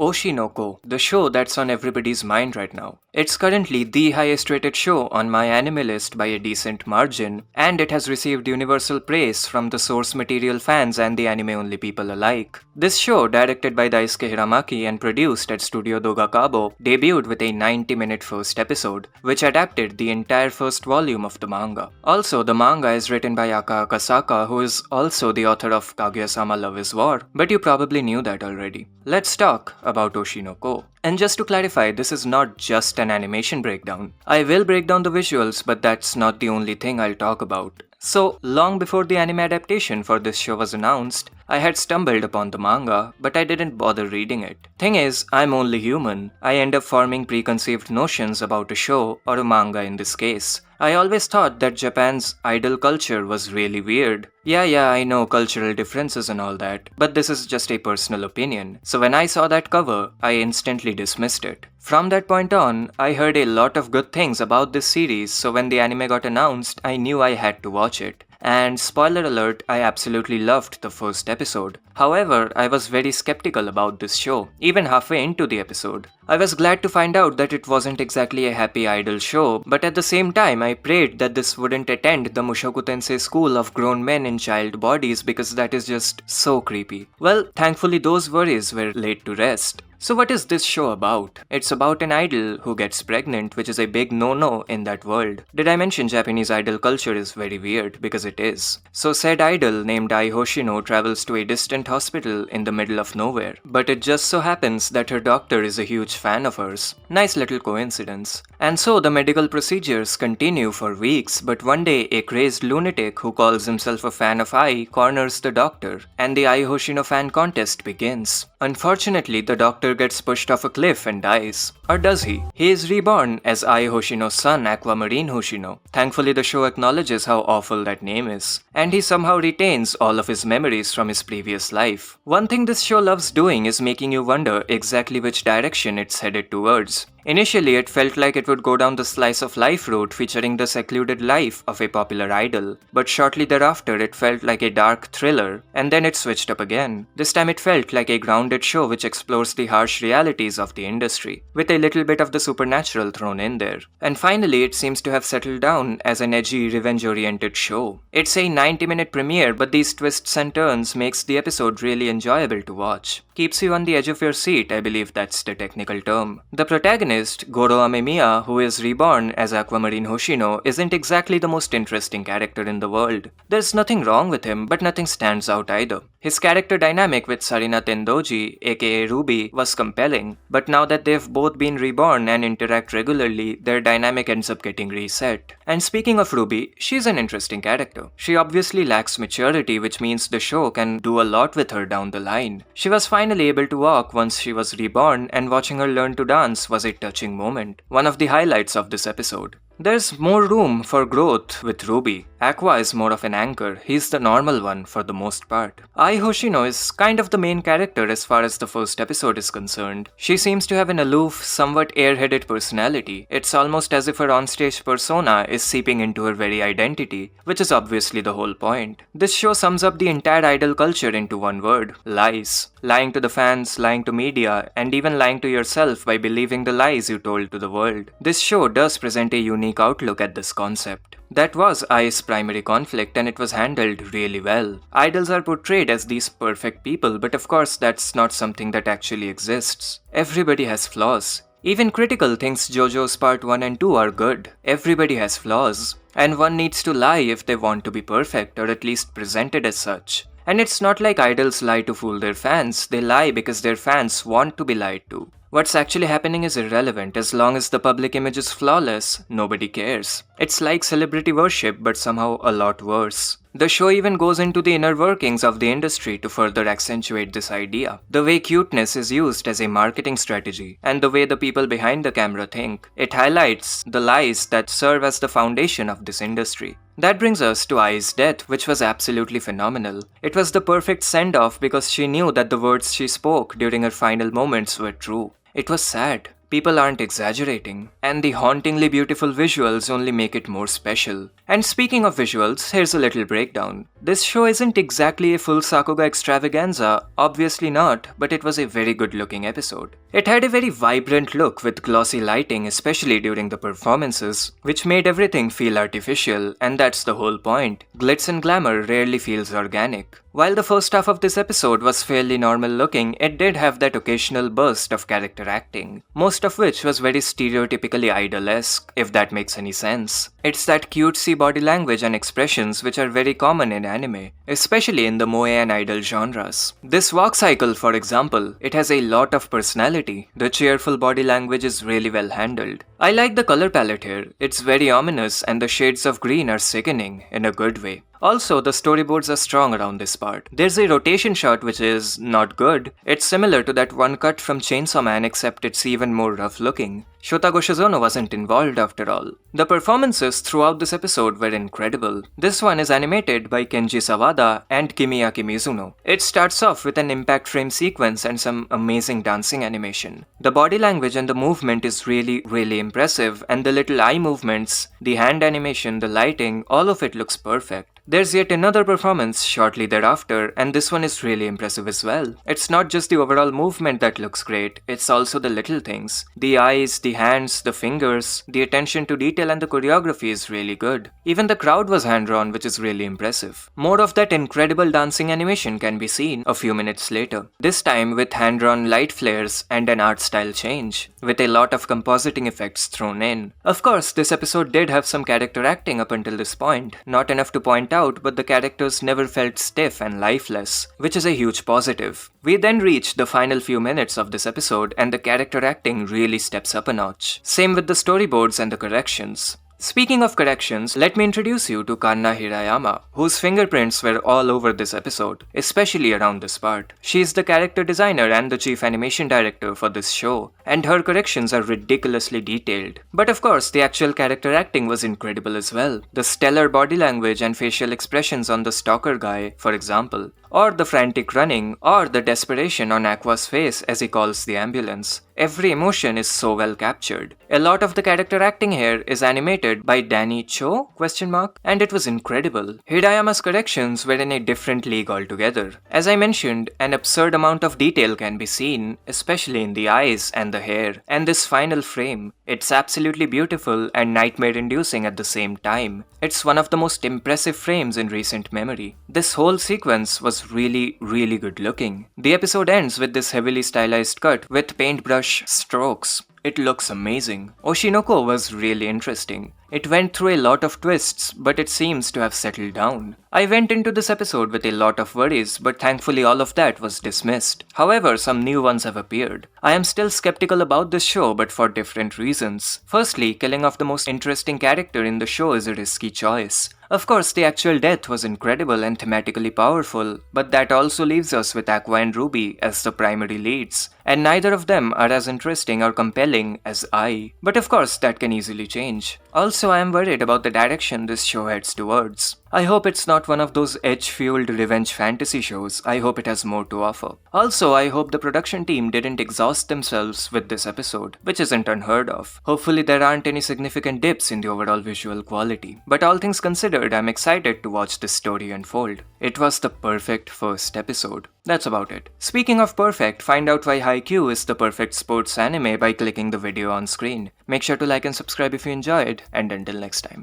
Oshinoko, the show that's on everybody's mind right now. It's currently the highest rated show on my anime list by a decent margin, and it has received universal praise from the source material fans and the anime only people alike. This show, directed by Daisuke Hiramaki and produced at Studio Dogakabo, debuted with a 90-minute first episode, which adapted the entire first volume of the manga. Also, the manga is written by Aka Akasaka, who is also the author of Kaguya-sama Love is War, but you probably knew that already. Let's talk about Oshinoko. And just to clarify, this is not just an animation breakdown. I will break down the visuals, but that's not the only thing I'll talk about. So, long before the anime adaptation for this show was announced, I had stumbled upon the manga, but I didn't bother reading it. Thing is, I'm only human. I end up forming preconceived notions about a show, or a manga in this case. I always thought that Japan's idol culture was really weird. Yeah, I know cultural differences and all that, but this is just a personal opinion. So when I saw that cover, I instantly dismissed it. From that point on, I heard a lot of good things about this series, so when the anime got announced, I knew I had to watch it. And spoiler alert, I absolutely loved the first episode. However, I was very skeptical about this show, even halfway into the episode. I was glad to find out that it wasn't exactly a happy idol show, but at the same time I prayed that this wouldn't attend the Mushoku Tensei school of grown men in child bodies because that is just so creepy. Well, thankfully those worries were laid to rest. So what is this show about? It's about an idol who gets pregnant, which is a big no-no in that world. Did I mention Japanese idol culture is very weird? Because it is. So said idol named Ai Hoshino travels to a distant hospital in the middle of nowhere. But it just so happens that her doctor is a huge fan of hers. Nice little coincidence. And so the medical procedures continue for weeks, but one day a crazed lunatic who calls himself a fan of Ai corners the doctor, and the Ai Hoshino fan contest begins. Unfortunately, the doctor gets pushed off a cliff and dies. Or does he? He is reborn as Ai Hoshino's son, Aquamarine Hoshino. Thankfully, the show acknowledges how awful that name is. And he somehow retains all of his memories from his previous life. One thing this show loves doing is making you wonder exactly which direction it's headed towards. Initially, it felt like it would go down the slice of life route featuring the secluded life of a popular idol, but shortly thereafter it felt like a dark thriller, and then it switched up again. This time it felt like a grounded show which explores the harsh realities of the industry, with a little bit of the supernatural thrown in there. And finally, it seems to have settled down as an edgy, revenge-oriented show. It's a 90-minute premiere, but these twists and turns makes the episode really enjoyable to watch. Keeps you on the edge of your seat, I believe that's the technical term. The protagonist, Goro Amemiya, who is reborn as Aquamarine Hoshino, isn't exactly the most interesting character in the world. There's nothing wrong with him, but nothing stands out either. His character dynamic with Sarina Tendoji, aka Ruby, was compelling, but now that they've both been reborn and interact regularly, their dynamic ends up getting reset. And speaking of Ruby, she's an interesting character. She obviously lacks maturity, which means the show can do a lot with her down the line. She was finally able to walk once she was reborn, and watching her learn to dance was a touching moment. One of the highlights of this episode. There's more room for growth with Ruby. Aqua is more of an anchor, he's the normal one for the most part. Ai Hoshino is kind of the main character as far as the first episode is concerned. She seems to have an aloof, somewhat airheaded personality. It's almost as if her onstage persona is seeping into her very identity, which is obviously the whole point. This show sums up the entire idol culture into one word: lies. Lying to the fans, lying to media, and even lying to yourself by believing the lies you told to the world. This show does present a unique outlook at this concept. That was Ai's primary conflict, and it was handled really well. Idols are portrayed as these perfect people, but of course that's not something that actually exists. Everybody has flaws. Even Critical thinks JoJo's Part 1 and 2 are good. Everybody has flaws. And one needs to lie if they want to be perfect, or at least presented as such. And it's not like idols lie to fool their fans, they lie because their fans want to be lied to. What's actually happening is irrelevant. As long as the public image is flawless, nobody cares. It's like celebrity worship, but somehow a lot worse. The show even goes into the inner workings of the industry to further accentuate this idea. The way cuteness is used as a marketing strategy, and the way the people behind the camera think. It highlights the lies that serve as the foundation of this industry. That brings us to Ai's death, which was absolutely phenomenal. It was the perfect send-off because she knew that the words she spoke during her final moments were true. It was sad. People aren't exaggerating, and the hauntingly beautiful visuals only make it more special. And speaking of visuals, here's a little breakdown. This show isn't exactly a full Sakuga extravaganza, obviously not, but it was a very good looking episode. It had a very vibrant look with glossy lighting, especially during the performances, which made everything feel artificial, and that's the whole point. Glitz and glamour rarely feels organic. While the first half of this episode was fairly normal looking, it did have that occasional burst of character acting, most of which was very stereotypically idol-esque, if that makes any sense. It's that cutesy body language and expressions which are very common in anime, especially in the moe and idol genres. This walk cycle, for example, it has a lot of personality. The cheerful body language is really well handled. I like the color palette here. It's very ominous and the shades of green are sickening in a good way. Also, the storyboards are strong around this part. There's a rotation shot which is not good. It's similar to that one cut from Chainsaw Man, except it's even more rough looking. Shota Goshizono wasn't involved after all. The performances throughout this episode were incredible. This one is animated by Kenji Sawada and Kimiaki Mizuno. It starts off with an impact frame sequence and some amazing dancing animation. The body language and the movement is really impressive, and the little eye movements, the hand animation, the lighting, all of it looks perfect. There's yet another performance shortly thereafter, and this one is really impressive as well. It's not just the overall movement that looks great, it's also the little things. The eyes, the hands, the fingers, the attention to detail and the choreography is really good. Even the crowd was hand-drawn, which is really impressive. More of that incredible dancing animation can be seen a few minutes later, this time with hand-drawn light flares and an art style change, with a lot of compositing effects thrown in. Of course, this episode did have some character acting up until this point, not enough to point out, but the characters never felt stiff and lifeless, which is a huge positive. We then reach the final few minutes of this episode and the character acting really steps up a notch. Same with the storyboards and the corrections. Speaking of corrections, let me introduce you to Kanna Hirayama, whose fingerprints were all over this episode, especially around this part. She is the character designer and the chief animation director for this show, and her corrections are ridiculously detailed. But of course, the actual character acting was incredible as well. The stellar body language and facial expressions on the stalker guy, for example, or the frantic running, or the desperation on Aqua's face as he calls the ambulance. Every emotion is so well captured. A lot of the character acting here is animated by Danny Cho? And it was incredible. Hirayama's corrections were in a different league altogether. As I mentioned, an absurd amount of detail can be seen, especially in the eyes and the hair, and this final frame. It's absolutely beautiful and nightmare-inducing at the same time. It's one of the most impressive frames in recent memory. This whole sequence was really good looking. The episode ends with this heavily stylized cut with paintbrush strokes. It looks amazing. Oshinoko was really interesting. It went through a lot of twists, but it seems to have settled down. I went into this episode with a lot of worries, but thankfully all of that was dismissed. However, some new ones have appeared. I am still skeptical about this show, but for different reasons. Firstly, killing off the most interesting character in the show is a risky choice. Of course, the actual death was incredible and thematically powerful, but that also leaves us with Aqua and Ruby as the primary leads, and neither of them are as interesting or compelling as I. But of course, that can easily change. Also, I am worried about the direction this show heads towards. I hope it's not one of those edge-fueled revenge fantasy shows. I hope it has more to offer. Also, I hope the production team didn't exhaust themselves with this episode, which isn't unheard of. Hopefully there aren't any significant dips in the overall visual quality. But all things considered, I'm excited to watch this story unfold. It was the perfect first episode. That's about it. Speaking of perfect, find out why Haikyuu is the perfect sports anime by clicking the video on screen. Make sure to like and subscribe if you enjoyed, and until next time.